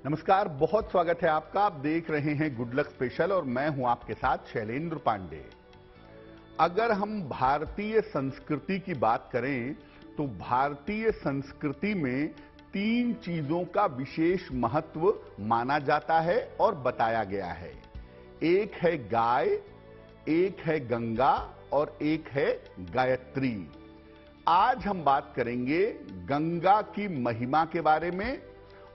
नमस्कार, बहुत स्वागत है आपका। आप देख रहे हैं गुड लक स्पेशल और मैं हूं आपके साथ शैलेंद्र पांडे। अगर हम भारतीय संस्कृति की बात करें तो भारतीय संस्कृति में 3 चीजों का विशेष महत्व माना जाता है और बताया गया है। एक है गाय, एक है गंगा और एक है गायत्री। आज हम बात करेंगे गंगा की महिमा के बारे में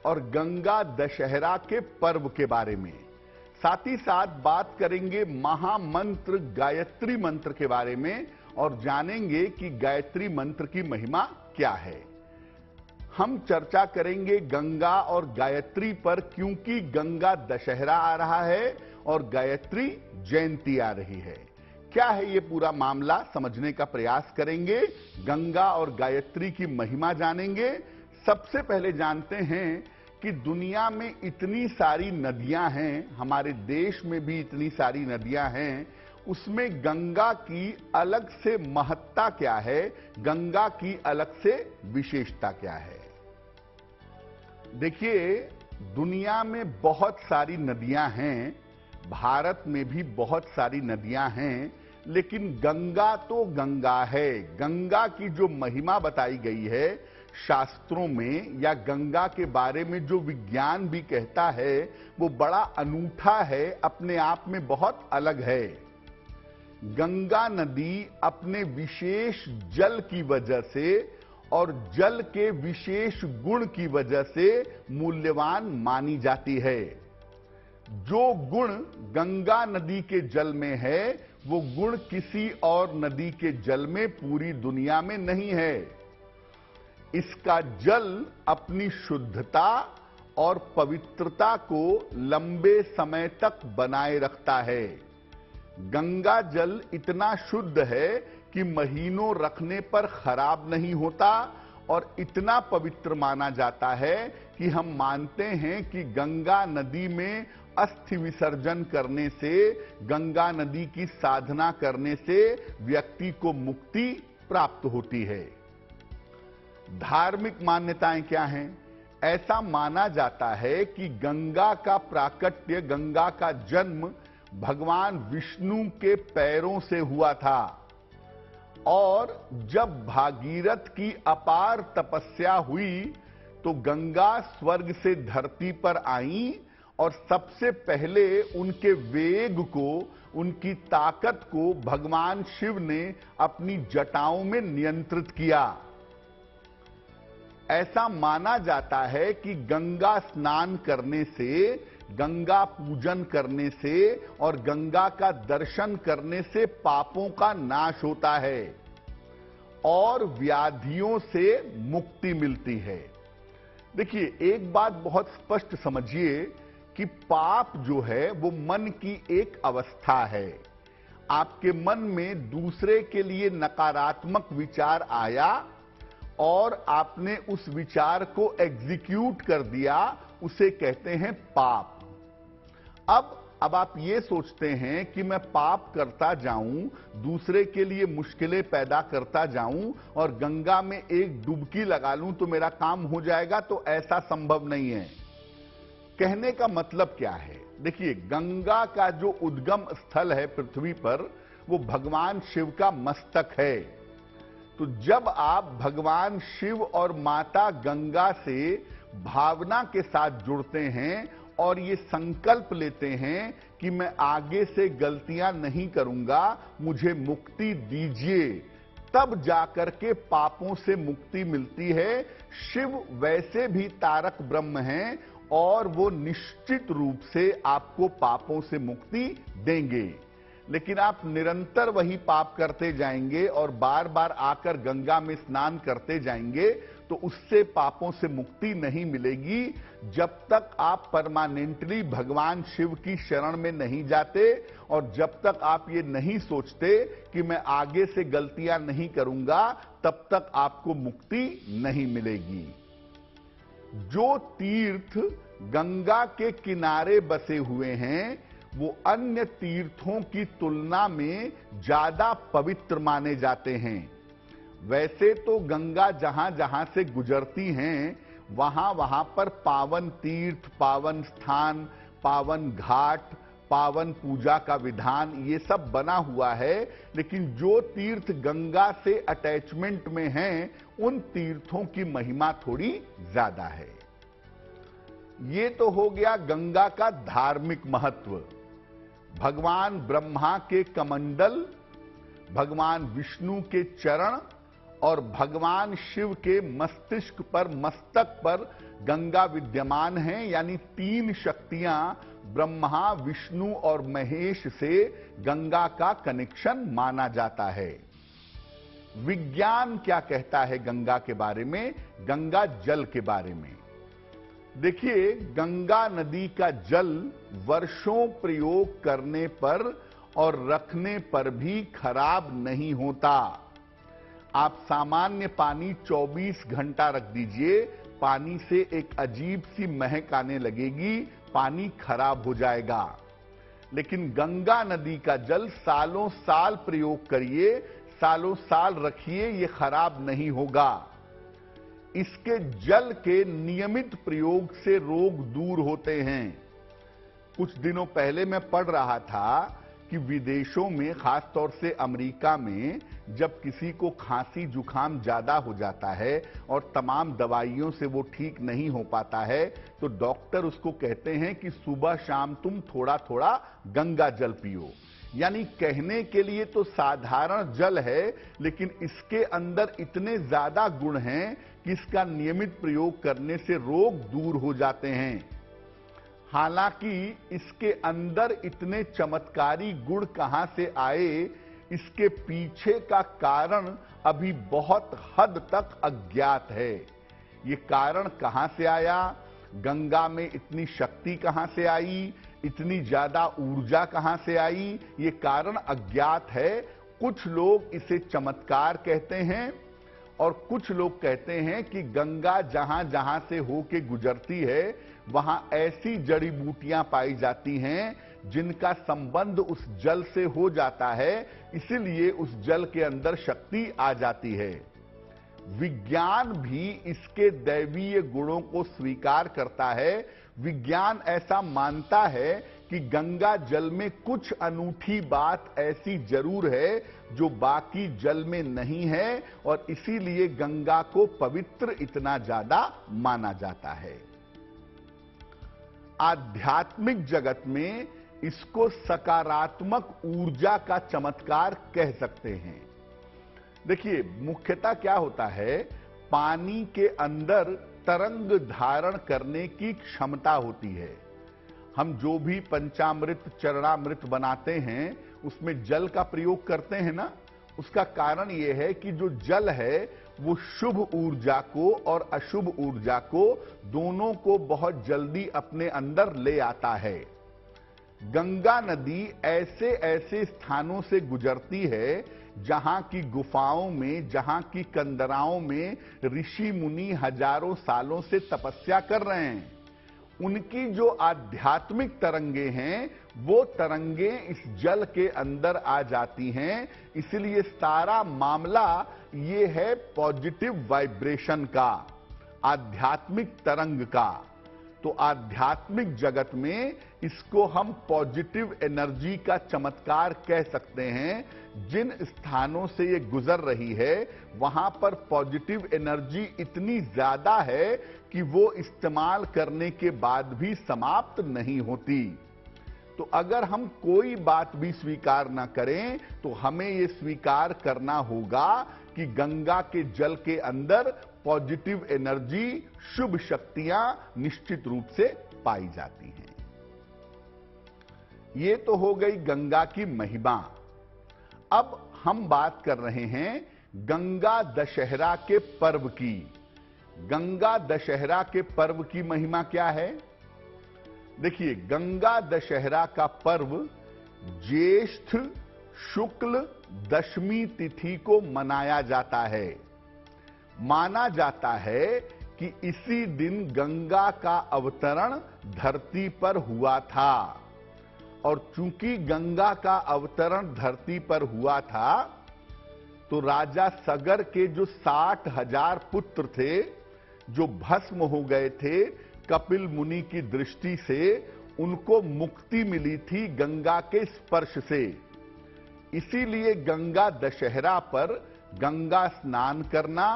और गंगा दशहरा के पर्व के बारे में। साथ ही साथ बात करेंगे महामंत्र गायत्री मंत्र के बारे में और जानेंगे कि गायत्री मंत्र की महिमा क्या है। हम चर्चा करेंगे गंगा और गायत्री पर, क्योंकि गंगा दशहरा आ रहा है और गायत्री जयंती आ रही है। क्या है ये पूरा मामला, समझने का प्रयास करेंगे। गंगा और गायत्री की महिमा जानेंगे। सबसे पहले जानते हैं कि दुनिया में इतनी सारी नदियां हैं, हमारे देश में भी इतनी सारी नदियां हैं, उसमें गंगा की अलग से महत्ता क्या है, गंगा की अलग से विशेषता क्या है। देखिए, दुनिया में बहुत सारी नदियां हैं, भारत में भी बहुत सारी नदियां हैं, लेकिन गंगा तो गंगा है। गंगा की जो महिमा बताई गई है शास्त्रों में, या गंगा के बारे में जो विज्ञान भी कहता है, वो बड़ा अनूठा है, अपने आप में बहुत अलग है। गंगा नदी अपने विशेष जल की वजह से और जल के विशेष गुण की वजह से मूल्यवान मानी जाती है। जो गुण गंगा नदी के जल में है, वो गुण किसी और नदी के जल में पूरी दुनिया में नहीं है। इसका जल अपनी शुद्धता और पवित्रता को लंबे समय तक बनाए रखता है। गंगा जल इतना शुद्ध है कि महीनों रखने पर खराब नहीं होता और इतना पवित्र माना जाता है कि हम मानते हैं कि गंगा नदी में अस्थि विसर्जन करने से, गंगा नदी की साधना करने से व्यक्ति को मुक्ति प्राप्त होती है। धार्मिक मान्यताएं क्या हैं? ऐसा माना जाता है कि गंगा का प्राकट्य, गंगा का जन्म भगवान विष्णु के पैरों से हुआ था और जब भागीरथ की अपार तपस्या हुई तो गंगा स्वर्ग से धरती पर आई और सबसे पहले उनके वेग को, उनकी ताकत को भगवान शिव ने अपनी जटाओं में नियंत्रित किया। ऐसा माना जाता है कि गंगा स्नान करने से, गंगा पूजन करने से और गंगा का दर्शन करने से पापों का नाश होता है और व्याधियों से मुक्ति मिलती है। देखिए, एक बात बहुत स्पष्ट समझिए कि पाप जो है वो मन की एक अवस्था है। आपके मन में दूसरे के लिए नकारात्मक विचार आया और आपने उस विचार को एग्जीक्यूट कर दिया, उसे कहते हैं पाप। अब आप ये सोचते हैं कि मैं पाप करता जाऊं, दूसरे के लिए मुश्किलें पैदा करता जाऊं और गंगा में एक डुबकी लगा लूं तो मेरा काम हो जाएगा, तो ऐसा संभव नहीं है। कहने का मतलब क्या है? देखिए, गंगा का जो उद्गम स्थल है पृथ्वी पर, वो भगवान शिव का मस्तक है। तो जब आप भगवान शिव और माता गंगा से भावना के साथ जुड़ते हैं और ये संकल्प लेते हैं कि मैं आगे से गलतियां नहीं करूंगा, मुझे मुक्ति दीजिए, तब जाकर के पापों से मुक्ति मिलती है। शिव वैसे भी तारक ब्रह्म हैं और वो निश्चित रूप से आपको पापों से मुक्ति देंगे। लेकिन आप निरंतर वही पाप करते जाएंगे और बार बार आकर गंगा में स्नान करते जाएंगे, तो उससे पापों से मुक्ति नहीं मिलेगी जब तक आप परमानेंटली भगवान शिव की शरण में नहीं जाते और जब तक आप ये नहीं सोचते कि मैं आगे से गलतियां नहीं करूंगा, तब तक आपको मुक्ति नहीं मिलेगी। जो तीर्थ गंगा के किनारे बसे हुए हैं, वो अन्य तीर्थों की तुलना में ज्यादा पवित्र माने जाते हैं। वैसे तो गंगा जहां जहां से गुजरती हैं वहां वहां पर पावन तीर्थ, पावन स्थान, पावन घाट, पावन पूजा का विधान ये सब बना हुआ है। लेकिन जो तीर्थ गंगा से अटैचमेंट में हैं, उन तीर्थों की महिमा थोड़ी ज्यादा है। ये तो हो गया गंगा का धार्मिक महत्व। भगवान ब्रह्मा के कमंडल, भगवान विष्णु के चरण और भगवान शिव के मस्तिष्क पर, मस्तक पर गंगा विद्यमान है। यानी तीन शक्तियां ब्रह्मा, विष्णु और महेश से गंगा का कनेक्शन माना जाता है। विज्ञान क्या कहता है गंगा के बारे में, गंगा जल के बारे में? देखिए, गंगा नदी का जल वर्षों प्रयोग करने पर और रखने पर भी खराब नहीं होता। आप सामान्य पानी 24 घंटा रख दीजिए, पानी से एक अजीब सी महक आने लगेगी, पानी खराब हो जाएगा। लेकिन गंगा नदी का जल सालों साल प्रयोग करिए, सालों साल रखिए, ये खराब नहीं होगा। इसके जल के नियमित प्रयोग से रोग दूर होते हैं। कुछ दिनों पहले मैं पढ़ रहा था कि विदेशों में, खासतौर से अमेरिका में, जब किसी को खांसी जुकाम ज्यादा हो जाता है और तमाम दवाइयों से वो ठीक नहीं हो पाता है, तो डॉक्टर उसको कहते हैं कि सुबह शाम तुम थोड़ा थोड़ा गंगा जल पियो। यानी कहने के लिए तो साधारण जल है, लेकिन इसके अंदर इतने ज्यादा गुण हैं कि इसका नियमित प्रयोग करने से रोग दूर हो जाते हैं। हालांकि इसके अंदर इतने चमत्कारी गुण कहां से आए, इसके पीछे का कारण अभी बहुत हद तक अज्ञात है। ये कारण कहां से आया, गंगा में इतनी शक्ति कहां से आई, इतनी ज्यादा ऊर्जा कहां से आई, ये कारण अज्ञात है। कुछ लोग इसे चमत्कार कहते हैं और कुछ लोग कहते हैं कि गंगा जहां जहां से होके गुजरती है, वहां ऐसी जड़ी बूटियां पाई जाती हैं जिनका संबंध उस जल से हो जाता है, इसीलिए उस जल के अंदर शक्ति आ जाती है। विज्ञान भी इसके दैवीय गुणों को स्वीकार करता है। विज्ञान ऐसा मानता है कि गंगा जल में कुछ अनूठी बात ऐसी जरूर है जो बाकी जल में नहीं है, और इसीलिए गंगा को पवित्र इतना ज्यादा माना जाता है। आध्यात्मिक जगत में इसको सकारात्मक ऊर्जा का चमत्कार कह सकते हैं। देखिए, मुख्यतः क्या होता है, पानी के अंदर तरंग धारण करने की क्षमता होती है। हम जो भी पंचामृत, चरणामृत बनाते हैं, उसमें जल का प्रयोग करते हैं ना, उसका कारण यह है कि जो जल है वो शुभ ऊर्जा को और अशुभ ऊर्जा को, दोनों को बहुत जल्दी अपने अंदर ले आता है। गंगा नदी ऐसे ऐसे स्थानों से गुजरती है जहां की गुफाओं में, जहां की कंदराओं में ऋषि मुनि हजारों सालों से तपस्या कर रहे हैं। उनकी जो आध्यात्मिक तरंगे हैं, वो तरंगे इस जल के अंदर आ जाती हैं। इसलिए सारा मामला ये है पॉजिटिव वाइब्रेशन का, आध्यात्मिक तरंग का। तो आध्यात्मिक जगत में इसको हम पॉजिटिव एनर्जी का चमत्कार कह सकते हैं। जिन स्थानों से ये गुजर रही है, वहां पर पॉजिटिव एनर्जी इतनी ज्यादा है कि वो इस्तेमाल करने के बाद भी समाप्त नहीं होती। तो अगर हम कोई बात भी स्वीकार ना करें, तो हमें ये स्वीकार करना होगा कि गंगा के जल के अंदर पॉजिटिव एनर्जी, शुभ शक्तियां निश्चित रूप से पाई जाती हैं। ये तो हो गई गंगा की महिमा। अब हम बात कर रहे हैं गंगा दशहरा के पर्व की। गंगा दशहरा के पर्व की महिमा क्या है? देखिए, गंगा दशहरा का पर्व ज्येष्ठ शुक्ल दशमी तिथि को मनाया जाता है। माना जाता है कि इसी दिन गंगा का अवतरण धरती पर हुआ था, और चूंकि गंगा का अवतरण धरती पर हुआ था, तो राजा सगर के जो 60,000 पुत्र थे, जो भस्म हो गए थे कपिल मुनि की दृष्टि से, उनको मुक्ति मिली थी गंगा के स्पर्श से। इसीलिए गंगा दशहरा पर गंगा स्नान करना,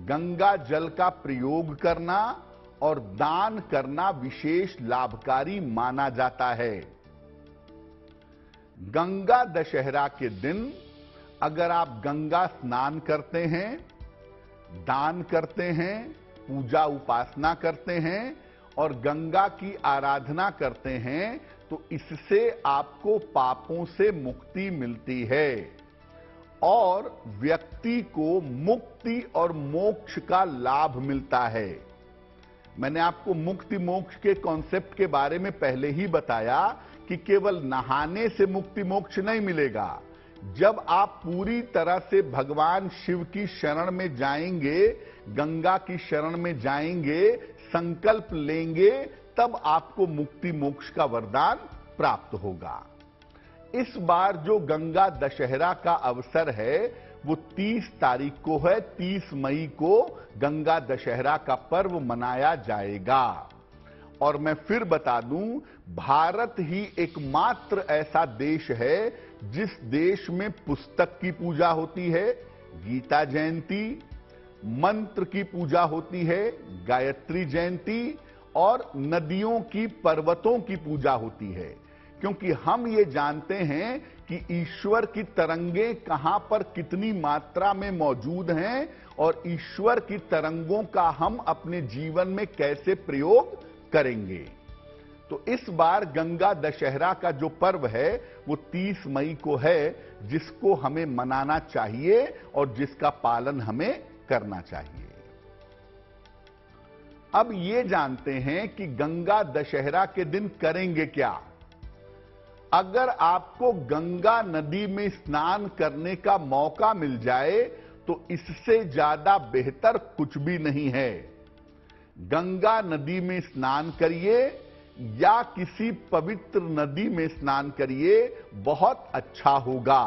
गंगा जल का प्रयोग करना और दान करना विशेष लाभकारी माना जाता है। गंगा दशहरा के दिन अगर आप गंगा स्नान करते हैं, दान करते हैं, पूजा उपासना करते हैं और गंगा की आराधना करते हैं तो इससे आपको पापों से मुक्ति मिलती है और व्यक्ति को मुक्ति और मोक्ष का लाभ मिलता है। मैंने आपको मुक्ति मोक्ष के कॉन्सेप्ट के बारे में पहले ही बताया कि केवल नहाने से मुक्ति मोक्ष नहीं मिलेगा। जब आप पूरी तरह से भगवान शिव की शरण में जाएंगे, गंगा की शरण में जाएंगे, संकल्प लेंगे, तब आपको मुक्ति मोक्ष का वरदान प्राप्त होगा। इस बार जो गंगा दशहरा का अवसर है वो 30 तारीख को है। 30 मई को गंगा दशहरा का पर्व मनाया जाएगा। और मैं फिर बता दूं, भारत ही एकमात्र ऐसा देश है जिस देश में पुस्तक की पूजा होती है, गीता जयंती, मंत्र की पूजा होती है, गायत्री जयंती, और नदियों की, पर्वतों की पूजा होती है। क्योंकि हम ये जानते हैं कि ईश्वर की तरंगें कहां पर कितनी मात्रा में मौजूद हैं और ईश्वर की तरंगों का हम अपने जीवन में कैसे प्रयोग करेंगे। तो इस बार गंगा दशहरा का जो पर्व है वो 30 मई को है, जिसको हमें मनाना चाहिए और जिसका पालन हमें करना चाहिए। अब ये जानते हैं कि गंगा दशहरा के दिन करेंगे क्या। अगर आपको गंगा नदी में स्नान करने का मौका मिल जाए तो इससे ज्यादा बेहतर कुछ भी नहीं है। गंगा नदी में स्नान करिए या किसी पवित्र नदी में स्नान करिए, बहुत अच्छा होगा।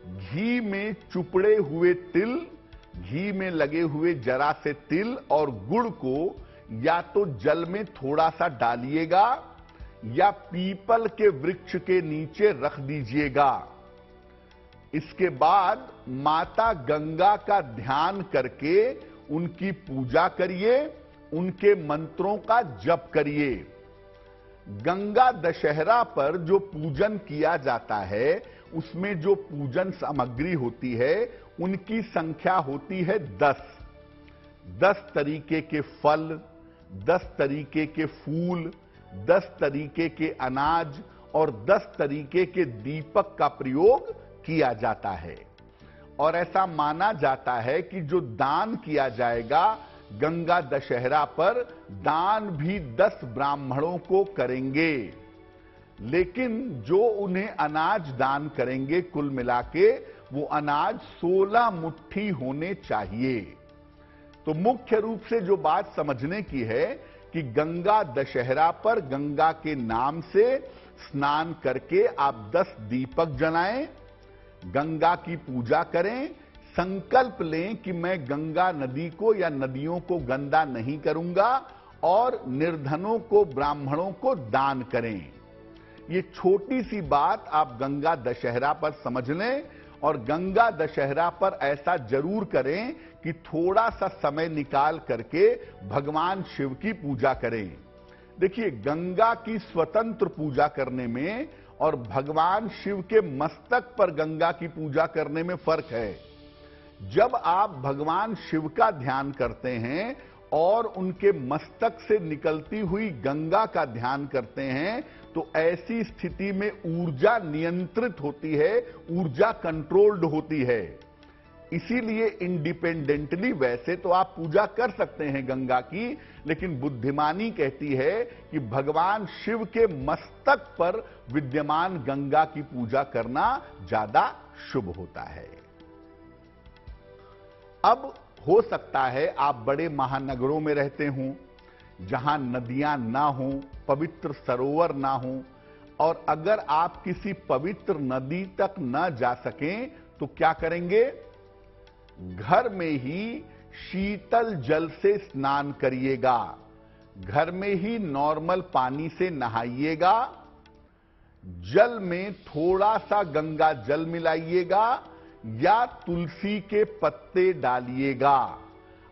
घी में चुपड़े हुए तिल, घी में लगे हुए जरा से तिल और गुड़ को या तो जल में थोड़ा सा डालिएगा या पीपल के वृक्ष के नीचे रख दीजिएगा। इसके बाद माता गंगा का ध्यान करके उनकी पूजा करिए, उनके मंत्रों का जप करिए। गंगा दशहरा पर जो पूजन किया जाता है उसमें जो पूजन सामग्री होती है उनकी संख्या होती है 10। 10 तरीके के फल, 10 तरीके के फूल, 10 तरीके के अनाज और 10 तरीके के दीपक का प्रयोग किया जाता है। और ऐसा माना जाता है कि जो दान किया जाएगा गंगा दशहरा पर, दान भी 10 ब्राह्मणों को करेंगे। लेकिन जो उन्हें अनाज दान करेंगे कुल मिलाके वो अनाज 16 मुट्ठी होने चाहिए। तो मुख्य रूप से जो बात समझने की है कि गंगा दशहरा पर गंगा के नाम से स्नान करके आप 10 दीपक जलाएं, गंगा की पूजा करें, संकल्प लें कि मैं गंगा नदी को या नदियों को गंदा नहीं करूंगा और निर्धनों को, ब्राह्मणों को दान करें। ये छोटी सी बात आप गंगा दशहरा पर समझ लें और गंगा दशहरा पर ऐसा जरूर करें कि थोड़ा सा समय निकाल करके भगवान शिव की पूजा करें। देखिए, गंगा की स्वतंत्र पूजा करने में और भगवान शिव के मस्तक पर गंगा की पूजा करने में फर्क है। जब आप भगवान शिव का ध्यान करते हैं और उनके मस्तक से निकलती हुई गंगा का ध्यान करते हैं तो ऐसी स्थिति में ऊर्जा नियंत्रित होती है, ऊर्जा कंट्रोल्ड होती है। इसीलिए इंडिपेंडेंटली वैसे तो आप पूजा कर सकते हैं गंगा की, लेकिन बुद्धिमानी कहती है कि भगवान शिव के मस्तक पर विद्यमान गंगा की पूजा करना ज्यादा शुभ होता है। अब हो सकता है आप बड़े महानगरों में रहते हों जहां नदियां ना हों, पवित्र सरोवर ना हों, और अगर आप किसी पवित्र नदी तक न जा सकें तो क्या करेंगे? घर में ही शीतल जल से स्नान करिएगा। घर में ही नॉर्मल पानी से नहाइएगा। जल में थोड़ा सा गंगा जल मिलाइएगा या तुलसी के पत्ते डालिएगा।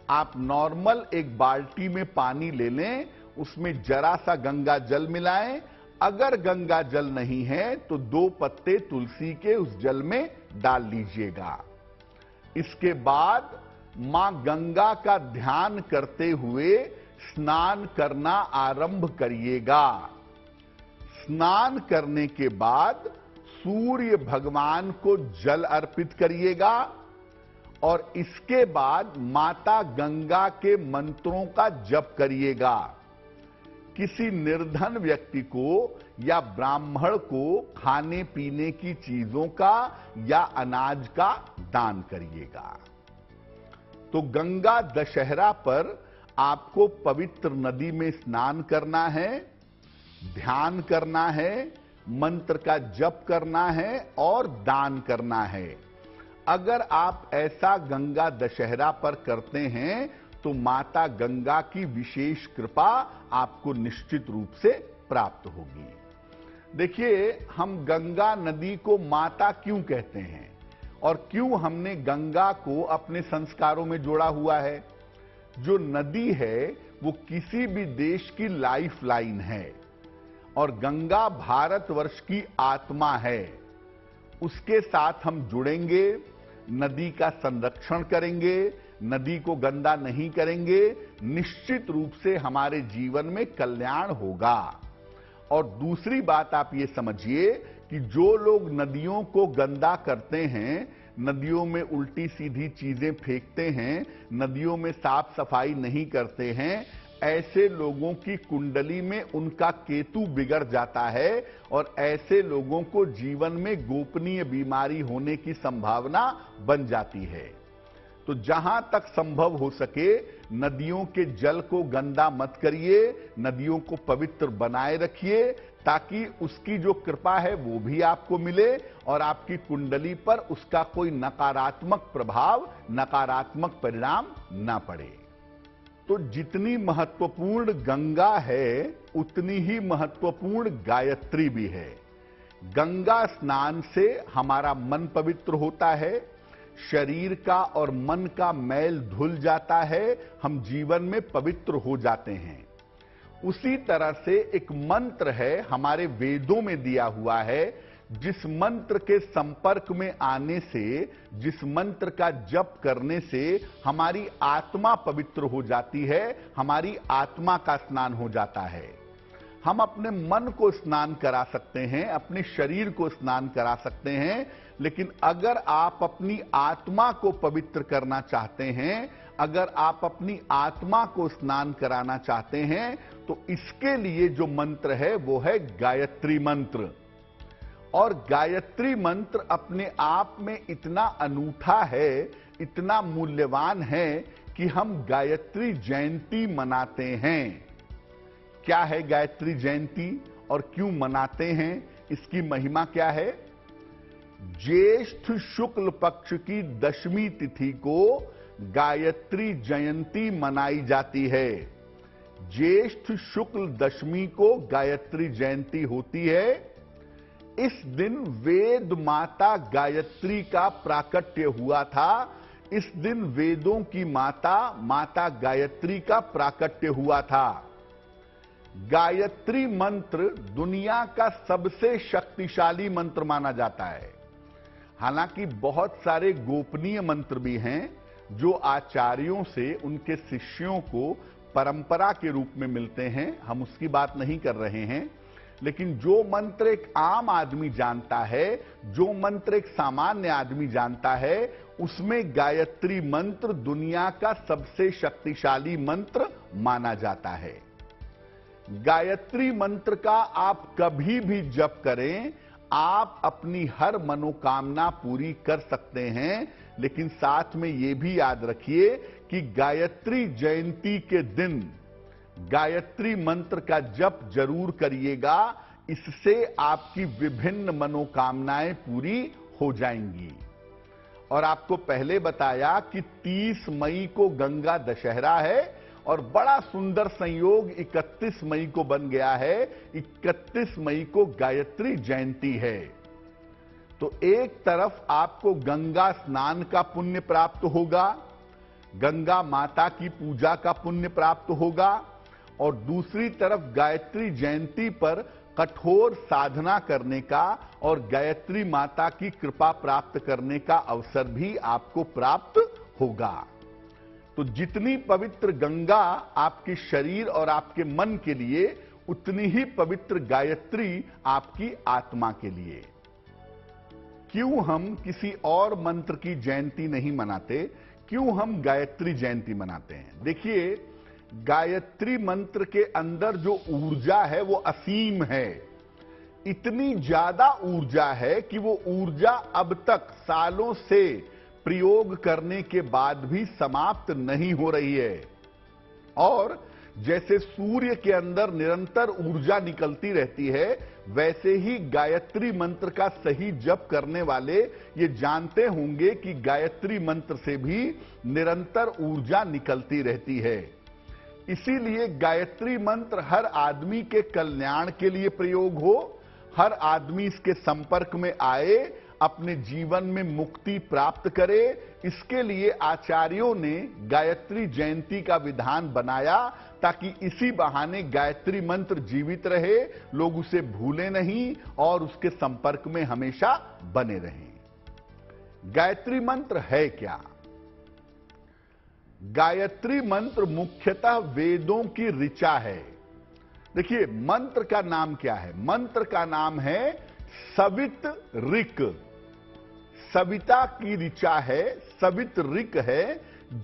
आप नॉर्मल एक बाल्टी में पानी ले लें, उसमें जरा सा गंगा जल मिलाएं। अगर गंगा जल नहीं है तो 2 पत्ते तुलसी के उस जल में डाल लीजिएगा। इसके बाद मां गंगा का ध्यान करते हुए स्नान करना आरंभ करिएगा। स्नान करने के बाद सूर्य भगवान को जल अर्पित करिएगा और इसके बाद माता गंगा के मंत्रों का जप करिएगा। किसी निर्धन व्यक्ति को या ब्राह्मण को खाने पीने की चीजों का या अनाज का दान करिएगा। तो गंगा दशहरा पर आपको पवित्र नदी में स्नान करना है, ध्यान करना है, मंत्र का जप करना है और दान करना है। अगर आप ऐसा गंगा दशहरा पर करते हैं तो माता गंगा की विशेष कृपा आपको निश्चित रूप से प्राप्त होगी। देखिए, हम गंगा नदी को माता क्यों कहते हैं और क्यों हमने गंगा को अपने संस्कारों में जोड़ा हुआ है। जो नदी है वो किसी भी देश की लाइफ लाइन है और गंगा भारतवर्ष की आत्मा है। उसके साथ हम जुड़ेंगे, नदी का संरक्षण करेंगे, नदी को गंदा नहीं करेंगे, निश्चित रूप से हमारे जीवन में कल्याण होगा। और दूसरी बात आप ये समझिए कि जो लोग नदियों को गंदा करते हैं, नदियों में उल्टी सीधी चीजें फेंकते हैं, नदियों में साफ सफाई नहीं करते हैं, ऐसे लोगों की कुंडली में उनका केतु बिगड़ जाता है और ऐसे लोगों को जीवन में गोपनीय बीमारी होने की संभावना बन जाती है। तो जहां तक संभव हो सके नदियों के जल को गंदा मत करिए, नदियों को पवित्र बनाए रखिए ताकि उसकी जो कृपा है वो भी आपको मिले और आपकी कुंडली पर उसका कोई नकारात्मक प्रभाव, नकारात्मक परिणाम ना पड़े। तो जितनी महत्वपूर्ण गंगा है उतनी ही महत्वपूर्ण गायत्री भी है। गंगा स्नान से हमारा मन पवित्र होता है, शरीर का और मन का मैल धुल जाता है, हम जीवन में पवित्र हो जाते हैं। उसी तरह से एक मंत्र है हमारे वेदों में दिया हुआ है, जिस मंत्र के संपर्क में आने से, जिस मंत्र का जप करने से हमारी आत्मा पवित्र हो जाती है, हमारी आत्मा का स्नान हो जाता है। हम अपने मन को स्नान करा सकते हैं, अपने शरीर को स्नान करा सकते हैं, लेकिन अगर आप अपनी आत्मा को पवित्र करना चाहते हैं, अगर आप अपनी आत्मा को स्नान कराना चाहते हैं, तो इसके लिए जो मंत्र है वो है गायत्री मंत्र। और गायत्री मंत्र अपने आप में इतना अनूठा है, इतना मूल्यवान है कि हम गायत्री जयंती मनाते हैं। क्या है गायत्री जयंती और क्यों मनाते हैं, इसकी महिमा क्या है? ज्येष्ठ शुक्ल पक्ष की दशमी तिथि को गायत्री जयंती मनाई जाती है। ज्येष्ठ शुक्ल दशमी को गायत्री जयंती होती है। इस दिन वेद माता गायत्री का प्राकट्य हुआ था। इस दिन वेदों की माता माता गायत्री का प्राकट्य हुआ था। गायत्री मंत्र दुनिया का सबसे शक्तिशाली मंत्र माना जाता है। हालांकि बहुत सारे गोपनीय मंत्र भी हैं जो आचार्यों से उनके शिष्यों को परंपरा के रूप में मिलते हैं, हम उसकी बात नहीं कर रहे हैं। लेकिन जो मंत्र एक आम आदमी जानता है, जो मंत्र एक सामान्य आदमी जानता है, उसमें गायत्री मंत्र दुनिया का सबसे शक्तिशाली मंत्र माना जाता है। गायत्री मंत्र का आप कभी भी जप करें, आप अपनी हर मनोकामना पूरी कर सकते हैं। लेकिन साथ में यह भी याद रखिए कि गायत्री जयंती के दिन गायत्री मंत्र का जप जरूर करिएगा, इससे आपकी विभिन्न मनोकामनाएं पूरी हो जाएंगी। और आपको पहले बताया कि 30 मई को गंगा दशहरा है और बड़ा सुंदर संयोग 31 मई को बन गया है। 31 मई को गायत्री जयंती है। तो एक तरफ आपको गंगा स्नान का पुण्य प्राप्त होगा, गंगा माता की पूजा का पुण्य प्राप्त होगा, और दूसरी तरफ गायत्री जयंती पर कठोर साधना करने का और गायत्री माता की कृपा प्राप्त करने का अवसर भी आपको प्राप्त होगा। तो जितनी पवित्र गंगा आपके शरीर और आपके मन के लिए, उतनी ही पवित्र गायत्री आपकी आत्मा के लिए। क्यों हम किसी और मंत्र की जयंती नहीं मनाते, क्यों हम गायत्री जयंती मनाते हैं? देखिए, गायत्री मंत्र के अंदर जो ऊर्जा है वो असीम है। इतनी ज्यादा ऊर्जा है कि वो ऊर्जा अब तक सालों से प्रयोग करने के बाद भी समाप्त नहीं हो रही है। और जैसे सूर्य के अंदर निरंतर ऊर्जा निकलती रहती है, वैसे ही गायत्री मंत्र का सही जप करने वाले ये जानते होंगे कि गायत्री मंत्र से भी निरंतर ऊर्जा निकलती रहती है। इसीलिए गायत्री मंत्र हर आदमी के कल्याण के लिए प्रयोग हो, हर आदमी इसके संपर्क में आए, अपने जीवन में मुक्ति प्राप्त करे, इसके लिए आचार्यों ने गायत्री जयंती का विधान बनाया, ताकि इसी बहाने गायत्री मंत्र जीवित रहे, लोग उसे भूलें नहीं और उसके संपर्क में हमेशा बने रहें। गायत्री मंत्र है क्या? गायत्री मंत्र मुख्यतः वेदों की ऋचा है। देखिए, मंत्र का नाम क्या है? मंत्र का नाम है सवित ऋक। सविता की ऋचा है, सवित ऋक है।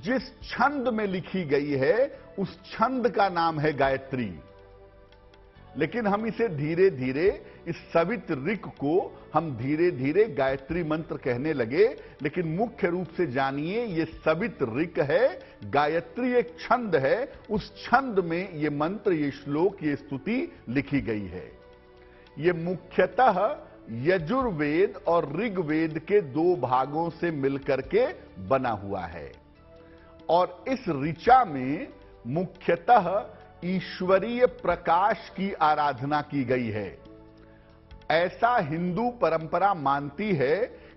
जिस छंद में लिखी गई है उस छंद का नाम है गायत्री। लेकिन हम इसे धीरे धीरे, इस सवित ऋक को हम धीरे धीरे गायत्री मंत्र कहने लगे। लेकिन मुख्य रूप से जानिए, ये सवित ऋक है, गायत्री एक छंद है। उस छंद में ये मंत्र, ये श्लोक, ये स्तुति लिखी गई है। ये मुख्यतः यजुर्वेद और ऋग्वेद के 2 भागों से मिलकर के बना हुआ है। और इस ऋचा में मुख्यतः ईश्वरीय प्रकाश की आराधना की गई है। ऐसा हिंदू परंपरा मानती है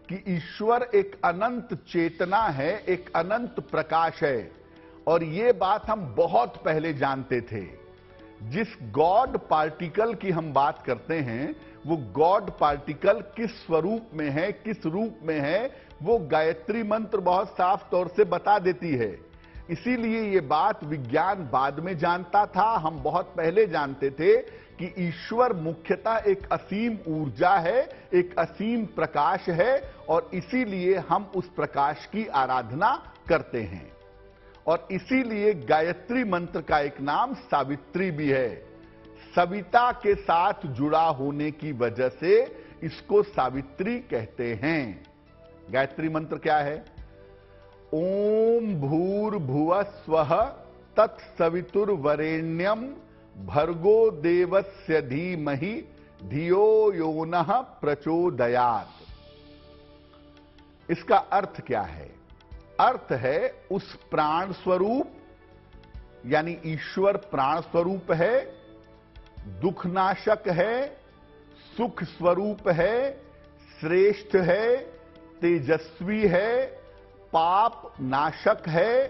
कि ईश्वर एक अनंत चेतना है, एक अनंत प्रकाश है। और ये बात हम बहुत पहले जानते थे। जिस गॉड पार्टिकल की हम बात करते हैं, वो गॉड पार्टिकल किस स्वरूप में है, किस रूप में है, वो गायत्री मंत्र बहुत साफ तौर से बता देती है। इसीलिए ये बात विज्ञान बाद में जानता था, हम बहुत पहले जानते थे कि ईश्वर मुख्यतः एक असीम ऊर्जा है, एक असीम प्रकाश है, और इसीलिए हम उस प्रकाश की आराधना करते हैं। और इसीलिए गायत्री मंत्र का एक नाम सावित्री भी है। सविता के साथ जुड़ा होने की वजह से इसको सावित्री कहते हैं। गायत्री मंत्र क्या है? ओम भूर्भुवः स्वः तत्सवितुर्वरेण्यं भर्गो देवस्य धीमहि धियो यो नः प्रचोदयात्। इसका अर्थ क्या है? अर्थ है उस प्राण स्वरूप, यानी ईश्वर प्राण स्वरूप है, दुखनाशक है, सुख स्वरूप है, श्रेष्ठ है, तेजस्वी है, पाप नाशक है,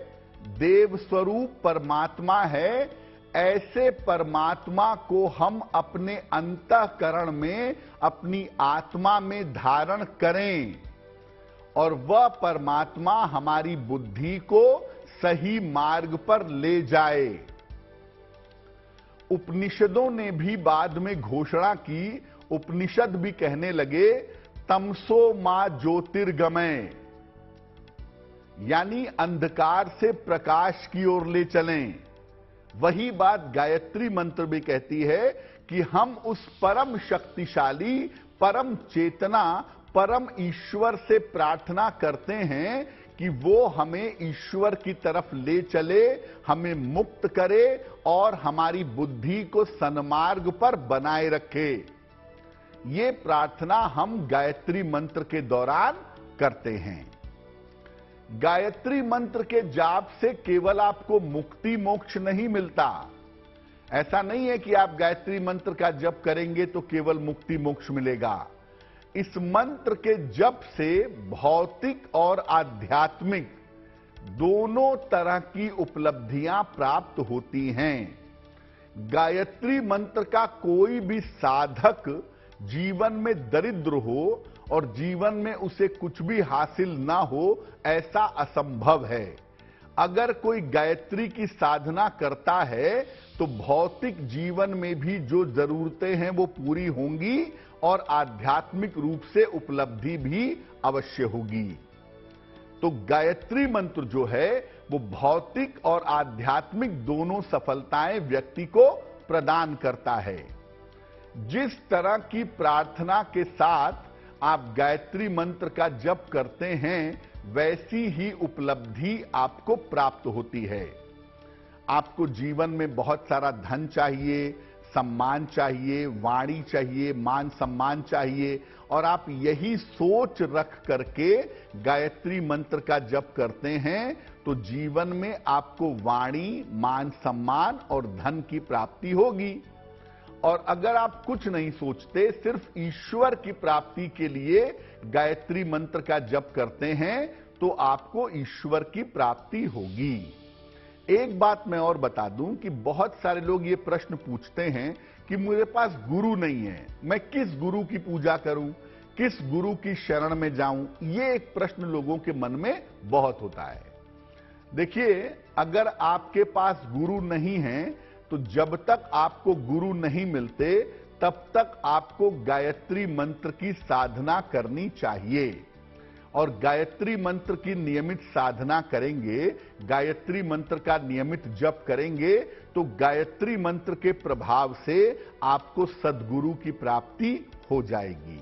देव स्वरूप परमात्मा है। ऐसे परमात्मा को हम अपने अंतःकरण में, अपनी आत्मा में धारण करें और वह परमात्मा हमारी बुद्धि को सही मार्ग पर ले जाए। उपनिषदों ने भी बाद में घोषणा की, उपनिषद भी कहने लगे तमसो मा ज्योतिर्गमय, यानी अंधकार से प्रकाश की ओर ले चलें। वही बात गायत्री मंत्र भी कहती है कि हम उस परम शक्तिशाली, परम चेतना, परम ईश्वर से प्रार्थना करते हैं कि वो हमें ईश्वर की तरफ ले चले, हमें मुक्त करे और हमारी बुद्धि को सन्मार्ग पर बनाए रखे। ये प्रार्थना हम गायत्री मंत्र के दौरान करते हैं। गायत्री मंत्र के जाप से केवल आपको मुक्ति मोक्ष नहीं मिलता। ऐसा नहीं है कि आप गायत्री मंत्र का जप करेंगे तो केवल मुक्ति मोक्ष मिलेगा। इस मंत्र के जप से भौतिक और आध्यात्मिक दोनों तरह की उपलब्धियां प्राप्त होती हैं। गायत्री मंत्र का कोई भी साधक जीवन में दरिद्र हो और जीवन में उसे कुछ भी हासिल ना हो, ऐसा असंभव है। अगर कोई गायत्री की साधना करता है तो भौतिक जीवन में भी जो जरूरतें हैं वो पूरी होंगी और आध्यात्मिक रूप से उपलब्धि भी अवश्य होगी। तो गायत्री मंत्र जो है वो भौतिक और आध्यात्मिक दोनों सफलताएं व्यक्ति को प्रदान करता है। जिस तरह की प्रार्थना के साथ आप गायत्री मंत्र का जप करते हैं, वैसी ही उपलब्धि आपको प्राप्त होती है। आपको जीवन में बहुत सारा धन चाहिए, सम्मान चाहिए, वाणी चाहिए, मान सम्मान चाहिए, और आप यही सोच रख करके गायत्री मंत्र का जप करते हैं तो जीवन में आपको वाणी, मान सम्मान और धन की प्राप्ति होगी। और अगर आप कुछ नहीं सोचते, सिर्फ ईश्वर की प्राप्ति के लिए गायत्री मंत्र का जप करते हैं, तो आपको ईश्वर की प्राप्ति होगी। एक बात मैं और बता दूं कि बहुत सारे लोग ये प्रश्न पूछते हैं कि मेरे पास गुरु नहीं है, मैं किस गुरु की पूजा करूं, किस गुरु की शरण में जाऊं। ये एक प्रश्न लोगों के मन में बहुत होता है। देखिए, अगर आपके पास गुरु नहीं है तो जब तक आपको गुरु नहीं मिलते तब तक आपको गायत्री मंत्र की साधना करनी चाहिए। और गायत्री मंत्र की नियमित साधना करेंगे, गायत्री मंत्र का नियमित जप करेंगे तो गायत्री मंत्र के प्रभाव से आपको सद्गुरु की प्राप्ति हो जाएगी।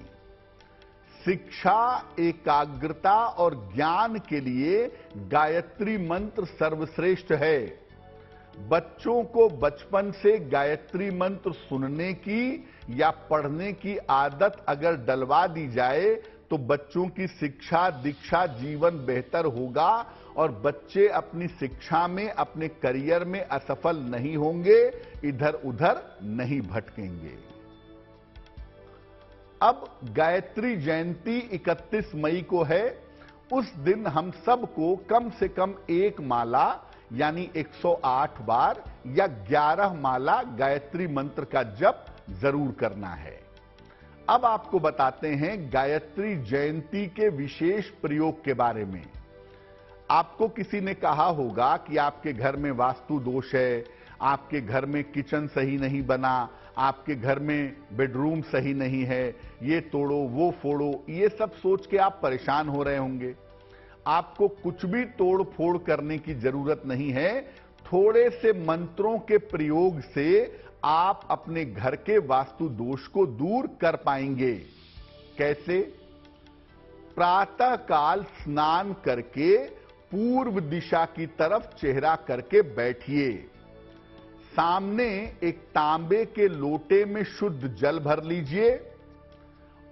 शिक्षा, एकाग्रता और ज्ञान के लिए गायत्री मंत्र सर्वश्रेष्ठ है। बच्चों को बचपन से गायत्री मंत्र सुनने की या पढ़ने की आदत अगर डलवा दी जाए तो बच्चों की शिक्षा दीक्षा जीवन बेहतर होगा और बच्चे अपनी शिक्षा में, अपने करियर में असफल नहीं होंगे, इधर उधर नहीं भटकेंगे। अब गायत्री जयंती 31 मई को है। उस दिन हम सबको कम से कम एक माला यानी 108 बार या 11 माला गायत्री मंत्र का जप जरूर करना है। अब आपको बताते हैं गायत्री जयंती के विशेष प्रयोग के बारे में। आपको किसी ने कहा होगा कि आपके घर में वास्तु दोष है, आपके घर में किचन सही नहीं बना, आपके घर में बेडरूम सही नहीं है, ये तोड़ो वो फोड़ो, ये सब सोच के आप परेशान हो रहे होंगे। आपको कुछ भी तोड़ फोड़ करने की जरूरत नहीं है। थोड़े से मंत्रों के प्रयोग से आप अपने घर के वास्तु दोष को दूर कर पाएंगे। कैसे? प्रातः काल स्नान करके पूर्व दिशा की तरफ चेहरा करके बैठिए। सामने एक तांबे के लोटे में शुद्ध जल भर लीजिए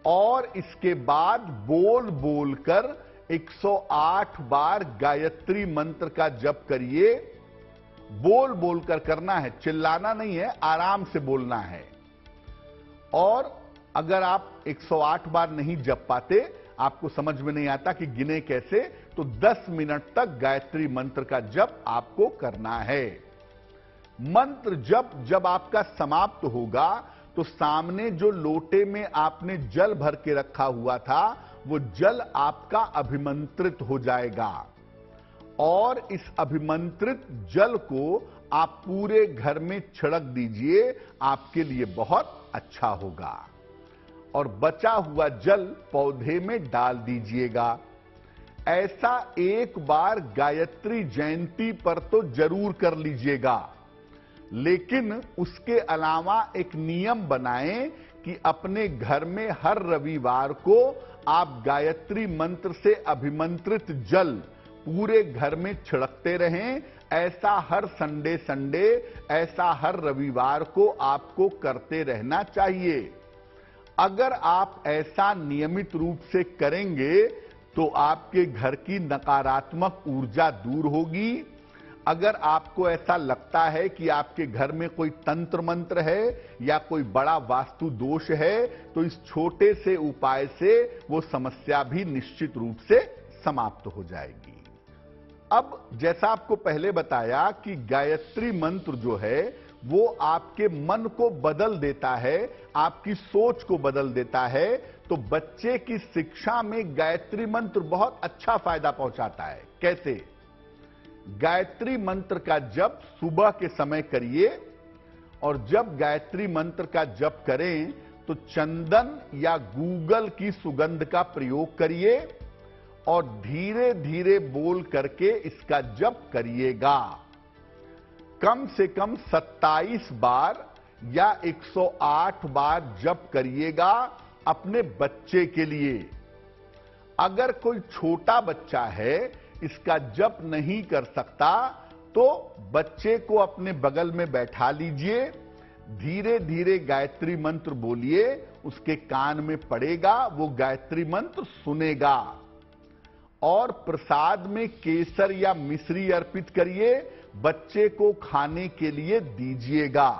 और इसके बाद बोल बोलकर 108 बार गायत्री मंत्र का जप करिए। बोल बोलकर करना है, चिल्लाना नहीं है, आराम से बोलना है। और अगर आप 108 बार नहीं जप पाते, आपको समझ में नहीं आता कि गिने कैसे, तो 10 मिनट तक गायत्री मंत्र का जप आपको करना है। मंत्र जप जब आपका समाप्त होगा तो सामने जो लोटे में आपने जल भर के रखा हुआ था वो जल आपका अभिमंत्रित हो जाएगा और इस अभिमंत्रित जल को आप पूरे घर में छिड़क दीजिए। आपके लिए बहुत अच्छा होगा। और बचा हुआ जल पौधे में डाल दीजिएगा। ऐसा एक बार गायत्री जयंती पर तो जरूर कर लीजिएगा, लेकिन उसके अलावा एक नियम बनाएं कि अपने घर में हर रविवार को आप गायत्री मंत्र से अभिमंत्रित जल पूरे घर में छिड़कते रहें। ऐसा हर संडे, ऐसा हर रविवार को आपको करते रहना चाहिए। अगर आप ऐसा नियमित रूप से करेंगे तो आपके घर की नकारात्मक ऊर्जा दूर होगी। अगर आपको ऐसा लगता है कि आपके घर में कोई तंत्र मंत्र है या कोई बड़ा वास्तु दोष है, तो इस छोटे से उपाय से वो समस्या भी निश्चित रूप से समाप्त हो जाएगी। अब जैसा आपको पहले बताया कि गायत्री मंत्र जो है वो आपके मन को बदल देता है, आपकी सोच को बदल देता है, तो बच्चे की शिक्षा में गायत्री मंत्र बहुत अच्छा फायदा पहुंचाता है। कैसे? गायत्री मंत्र का जप सुबह के समय करिए, और जब गायत्री मंत्र का जप करें तो चंदन या गूगल की सुगंध का प्रयोग करिए और धीरे धीरे बोल करके इसका जप करिएगा। कम से कम 27 बार या 108 बार जप करिएगा अपने बच्चे के लिए। अगर कोई छोटा बच्चा है, इसका जप नहीं कर सकता, तो बच्चे को अपने बगल में बैठा लीजिए, धीरे धीरे गायत्री मंत्र बोलिए, उसके कान में पड़ेगा, वो गायत्री मंत्र सुनेगा। और प्रसाद में केसर या मिश्री अर्पित करिए, बच्चे को खाने के लिए दीजिएगा।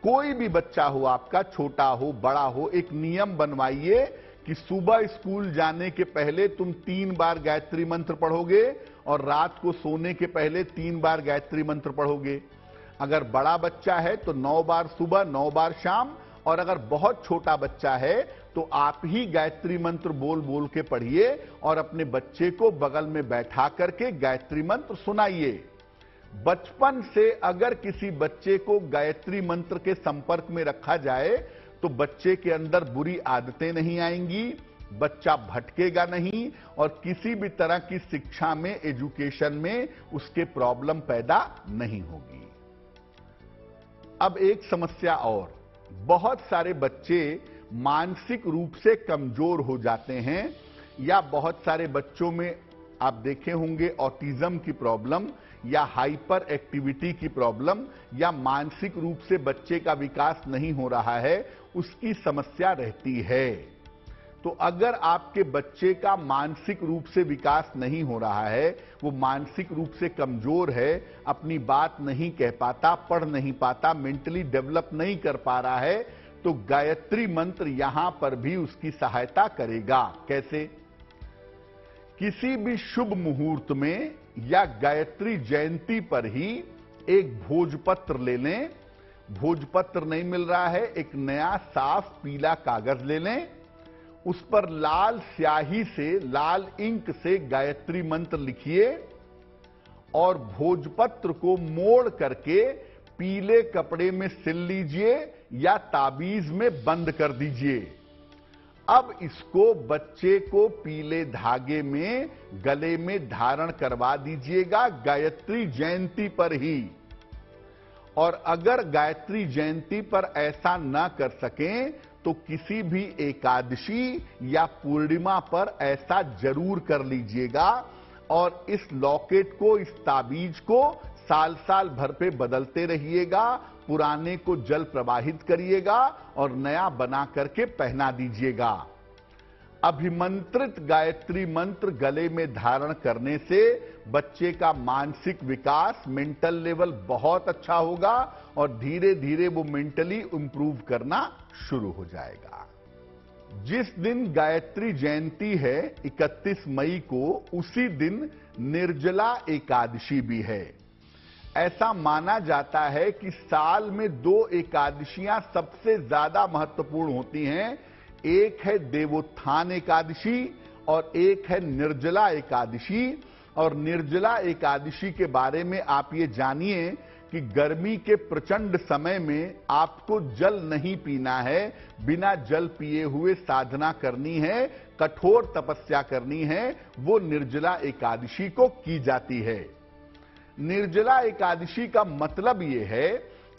कोई भी बच्चा हो आपका, छोटा हो बड़ा हो, एक नियम बनवाइए कि सुबह स्कूल जाने के पहले तुम 3 बार गायत्री मंत्र पढ़ोगे और रात को सोने के पहले 3 बार गायत्री मंत्र पढ़ोगे। अगर बड़ा बच्चा है तो 9 बार सुबह, 9 बार शाम, और अगर बहुत छोटा बच्चा है तो आप ही गायत्री मंत्र बोल बोल के पढ़िए और अपने बच्चे को बगल में बैठा करके गायत्री मंत्र सुनाइए। बचपन से अगर किसी बच्चे को गायत्री मंत्र के संपर्क में रखा जाए तो बच्चे के अंदर बुरी आदतें नहीं आएंगी, बच्चा भटकेगा नहीं और किसी भी तरह की शिक्षा में, एजुकेशन में उसके प्रॉब्लम पैदा नहीं होगी। अब एक समस्या और, बहुत सारे बच्चे मानसिक रूप से कमजोर हो जाते हैं, या बहुत सारे बच्चों में आप देखे होंगे ऑटिज्म की प्रॉब्लम या हाइपर एक्टिविटी की प्रॉब्लम, या मानसिक रूप से बच्चे का विकास नहीं हो रहा है, उसकी समस्या रहती है। तो अगर आपके बच्चे का मानसिक रूप से विकास नहीं हो रहा है, वो मानसिक रूप से कमजोर है, अपनी बात नहीं कह पाता, पढ़ नहीं पाता, मेंटली डेवलप नहीं कर पा रहा है, तो गायत्री मंत्र यहां पर भी उसकी सहायता करेगा। कैसे? किसी भी शुभ मुहूर्त में या गायत्री जयंती पर ही एक भोजपत्र ले लें। भोजपत्र नहीं मिल रहा है, एक नया साफ पीला कागज ले लें, उस पर लाल स्याही से, लाल इंक से गायत्री मंत्र लिखिए और भोजपत्र को मोड़ करके पीले कपड़े में सिल लीजिए या ताबीज में बंद कर दीजिए। अब इसको बच्चे को पीले धागे में गले में धारण करवा दीजिएगा गायत्री जयंती पर ही। और अगर गायत्री जयंती पर ऐसा न कर सकें तो किसी भी एकादशी या पूर्णिमा पर ऐसा जरूर कर लीजिएगा और इस लॉकेट को, इस ताबीज को साल साल भर पे बदलते रहिएगा, पुराने को जल प्रवाहित करिएगा और नया बना करके पहना दीजिएगा। अभिमंत्रित गायत्री मंत्र गले में धारण करने से बच्चे का मानसिक विकास, मेंटल लेवल बहुत अच्छा होगा और धीरे धीरे वो मेंटली इंप्रूव करना शुरू हो जाएगा। जिस दिन गायत्री जयंती है 31 मई को, उसी दिन निर्जला एकादशी भी है। ऐसा माना जाता है कि साल में 2 एकादशियां सबसे ज्यादा महत्वपूर्ण होती हैं। एक है देवोत्थान एकादशी और एक है निर्जला एकादशी। और निर्जला एकादशी के बारे में आप ये जानिए कि गर्मी के प्रचंड समय में आपको जल नहीं पीना है, बिना जल पिए हुए साधना करनी है, कठोर तपस्या करनी है, वो निर्जला एकादशी को की जाती है। निर्जला एकादशी का मतलब यह है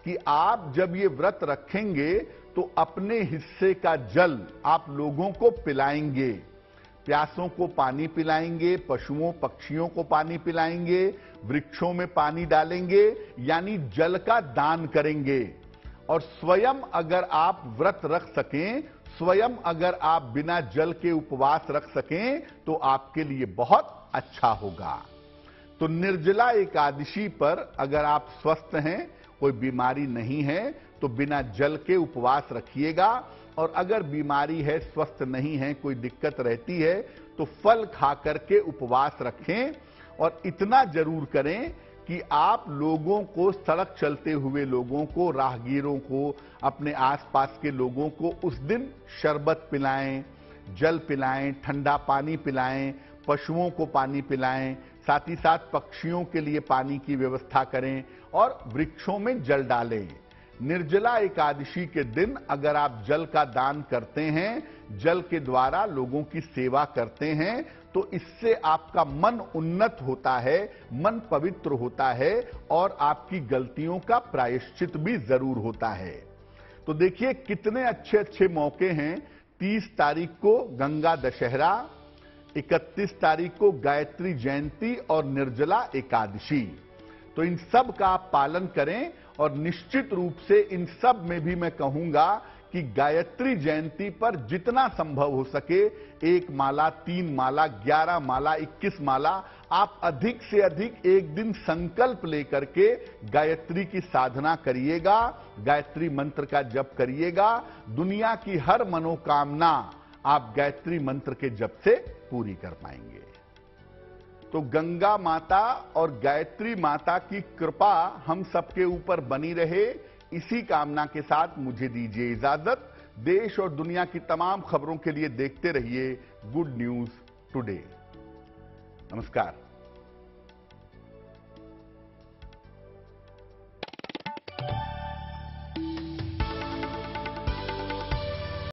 कि आप जब ये व्रत रखेंगे तो अपने हिस्से का जल आप लोगों को पिलाएंगे, प्यासों को पानी पिलाएंगे, पशुओं पक्षियों को पानी पिलाएंगे, वृक्षों में पानी डालेंगे, यानी जल का दान करेंगे। और स्वयं अगर आप व्रत रख सकें, स्वयं अगर आप बिना जल के उपवास रख सकें तो आपके लिए बहुत अच्छा होगा। तो निर्जला एकादशी पर अगर आप स्वस्थ हैं, कोई बीमारी नहीं है, तो बिना जल के उपवास रखिएगा। और अगर बीमारी है, स्वस्थ नहीं है, कोई दिक्कत रहती है, तो फल खा करके उपवास रखें। और इतना जरूर करें कि आप लोगों को, सड़क चलते हुए लोगों को, राहगीरों को, अपने आसपास के लोगों को उस दिन शरबत पिलाएं, जल पिलाएं, ठंडा पानी पिलाएं, पशुओं को पानी पिलाएं, साथ ही साथ पक्षियों के लिए पानी की व्यवस्था करें और वृक्षों में जल डालें। निर्जला एकादशी के दिन अगर आप जल का दान करते हैं, जल के द्वारा लोगों की सेवा करते हैं, तो इससे आपका मन उन्नत होता है, मन पवित्र होता है और आपकी गलतियों का प्रायश्चित भी जरूर होता है। तो देखिए कितने अच्छे अच्छे मौके हैं। 30 तारीख को गंगा दशहरा, 31 तारीख को गायत्री जयंती और निर्जला एकादशी। तो इन सब का आप पालन करें। और निश्चित रूप से इन सब में भी मैं कहूंगा कि गायत्री जयंती पर जितना संभव हो सके 1 माला, 3 माला, 11 माला, 21 माला, आप अधिक से अधिक एक दिन संकल्प लेकर के गायत्री की साधना करिएगा, गायत्री मंत्र का जप करिएगा। दुनिया की हर मनोकामना आप गायत्री मंत्र के जप से पूरी कर पाएंगे। तो गंगा माता और गायत्री माता की कृपा हम सबके ऊपर बनी रहे, इसी कामना के साथ मुझे दीजिए इजाजत। देश और दुनिया की तमाम खबरों के लिए देखते रहिए गुड न्यूज टुडे। नमस्कार।